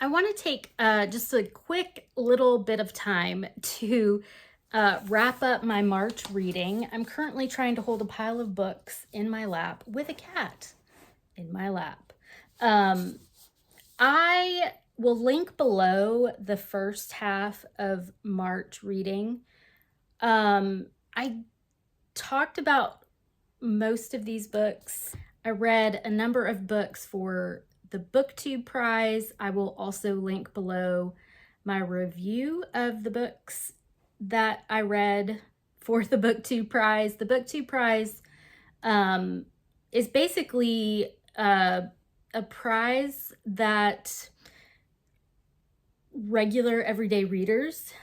I want to take just a quick little bit of time to wrap up my March reading. I'm currently trying to hold a pile of books in my lap with a cat in my lap. I will link below the first half of March reading. I talked about most of these books. I read a number of books for the BookTube Prize. I will also link below my review of the books that I read for the BookTube Prize. The BookTube Prize is basically a prize that regular everyday readers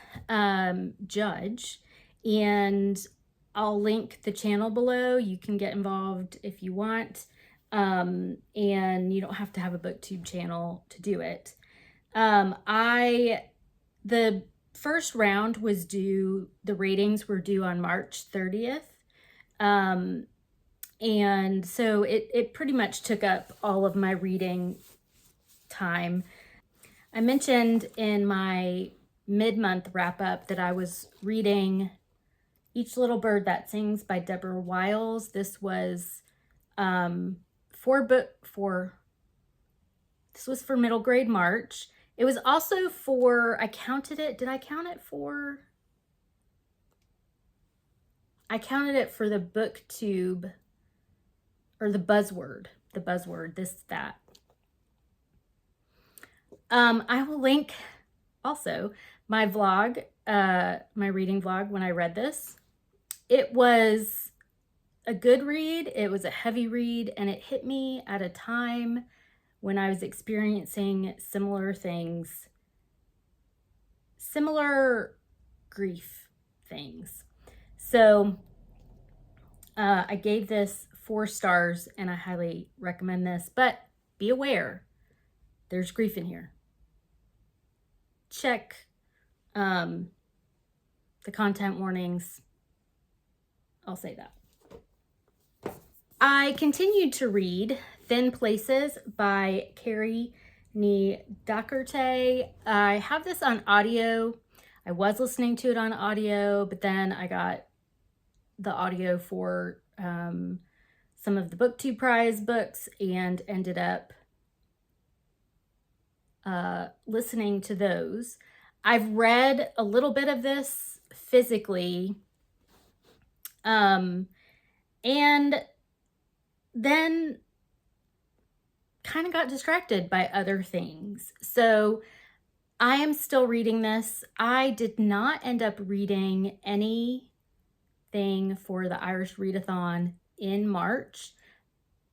judge, and I'll link the channel below. You can get involved if you want, and you don't have to have a BookTube channel to do it. The first round was due, the ratings were due on March 30th. And so it pretty much took up all of my reading time. I mentioned in my mid-month wrap-up that I was reading Each Little Bird That Sings by Deborah Wiles. This was this was for middle grade March. It was also for, I counted it for the BookTube, or the buzzword, this, that. I will link also my vlog, my reading vlog when I read this. It was a good read. It was a heavy read, and it hit me at a time when I was experiencing similar things, similar grief things. So I gave this 4 stars, and I highly recommend this, but be aware, there's grief in here. Check the content warnings. I'll say that. I continued to read Thin Places by Carrie Doherty. I have this on audio. I was listening to it on audio, but then I got the audio for some of the BookTube Prize books and ended up listening to those. I've read a little bit of this physically, and then kind of got distracted by other things. So I am still reading this. I did not end up reading anything for the Irish Readathon in March,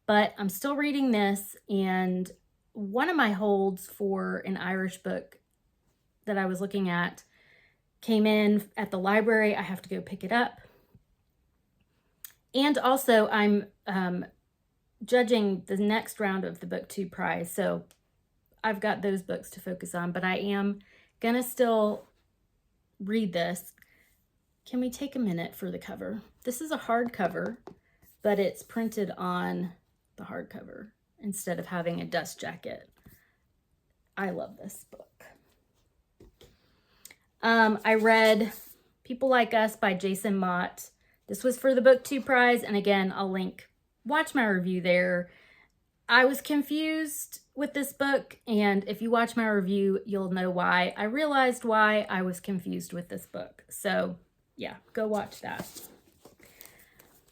but I'm still reading this, and one of my holds for an Irish book that I was looking at came in at the library. I have to go pick it up. And also I'm judging the next round of the BookTube Prize, so I've got those books to focus on, but I am gonna still read this. Can we take a minute for the cover? This is a hardcover, but it's printed on the hardcover instead of having a dust jacket. I love this book. I read People Like Us by Jason Mott. This was for the BookTube Prize, and again, I'll link, watch my review there. I was confused with this book, and if you watch my review, you'll know why. I realized why I was confused with this book. So yeah, go watch that.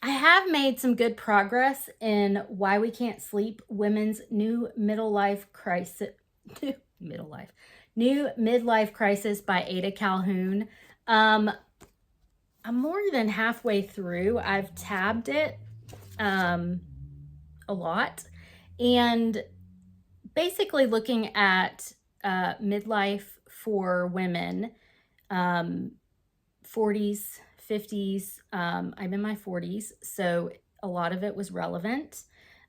I have made some good progress in Why We Can't Sleep, Women's New Midlife Crisis by Ada Calhoun. I'm more than halfway through. I've tabbed it a lot, and basically looking at midlife for women, 40s, 50s. I'm in my 40s, so a lot of it was relevant.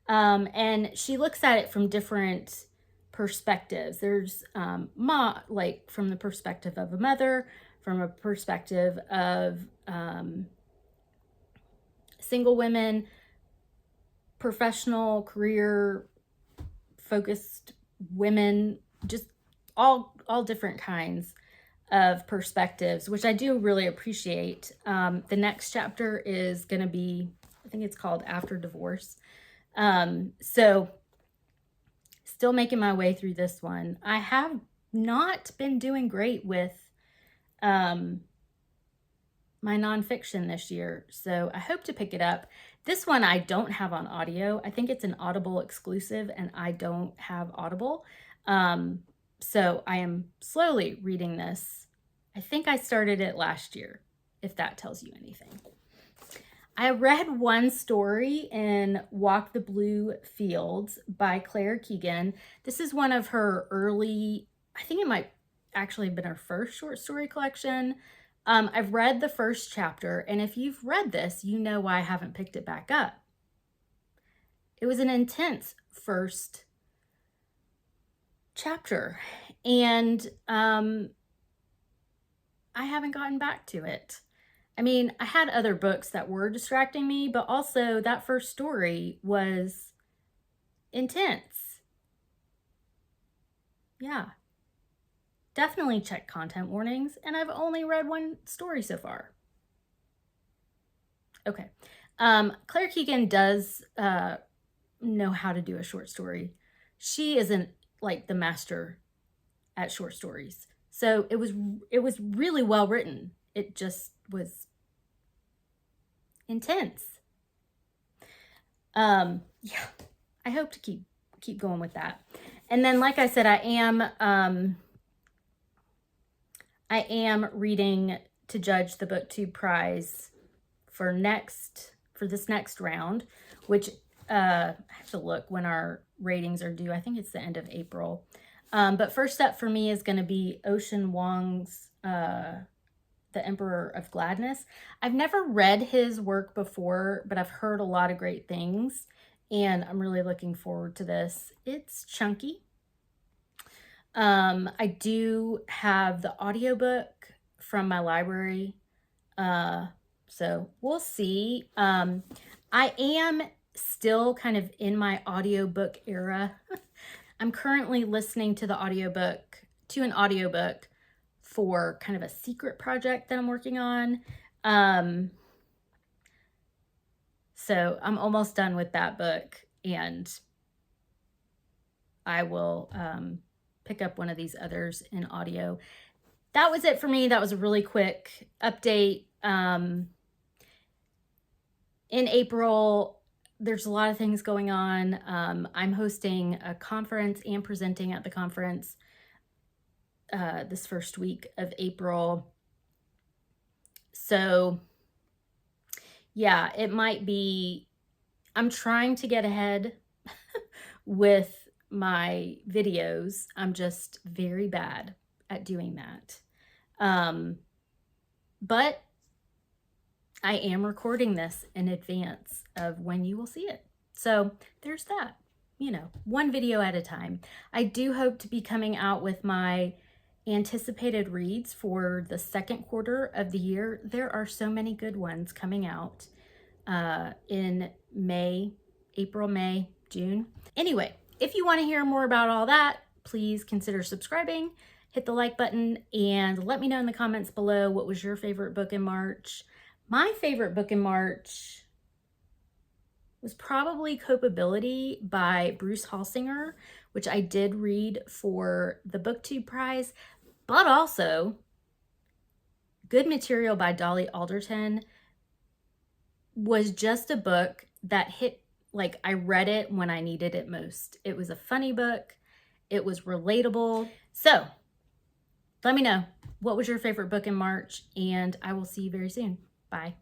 And she looks at it from different perspectives. There's like from the perspective of a mother, from a perspective of single women, professional, career focused women, just all different kinds of perspectives, which I do really appreciate. The next chapter is going to be, I think it's called After Divorce. So still making my way through this one. I have not been doing great with my nonfiction this year, so I hope to pick it up. This one I don't have on audio. I think it's an Audible exclusive, and I don't have Audible. So I am slowly reading this. I think I started it last year, if that tells you anything. I read one story in Walk the Blue Fields by Claire Keegan. This is one of her early, I think it might actually have been her first short story collection. I've read the first chapter, and if you've read this, you know why I haven't picked it back up. It was an intense first chapter, and I haven't gotten back to it. I mean, I had other books that were distracting me, but also that first story was intense. Yeah. Definitely check content warnings, and I've only read one story so far. Okay. Claire Keegan does know how to do a short story. She isn't like the master at short stories. So it was really well written. It just was intense. Yeah, I hope to keep going with that. And then, like I said, I am reading to judge the BookTube Prize for this next round, which I have to look when our ratings are due. I think it's the end of April. But first up for me is going to be Ocean Vuong's The Emperor of Gladness. I've never read his work before, but I've heard a lot of great things, and I'm really looking forward to this. It's chunky. I do have the audiobook from my library, so we'll see. I am still kind of in my audiobook era. I'm currently listening to an audiobook for kind of a secret project that I'm working on. So I'm almost done with that book, and I will pick up one of these others in audio. That was it for me. That was a really quick update. In April, there's a lot of things going on. I'm hosting a conference and presenting at the conference this first week of April. So yeah, it might be, I'm trying to get ahead with my videos. I'm just very bad at doing that. But I am recording this in advance of when you will see it. So there's that, one video at a time. I do hope to be coming out with my anticipated reads for the second quarter of the year. There are so many good ones coming out in April, May, June. Anyway, if you want to hear more about all that, please consider subscribing, hit the like button, and let me know in the comments below what was your favorite book in March. My favorite book in March was probably Copeability by Bruce Halsinger, which I did read for the BookTube Prize, but also Good Material by Dolly Alderton was just a book that hit, like, I read it when I needed it most. It was a funny book. It was relatable. So let me know, what was your favorite book in March? And I will see you very soon. Bye.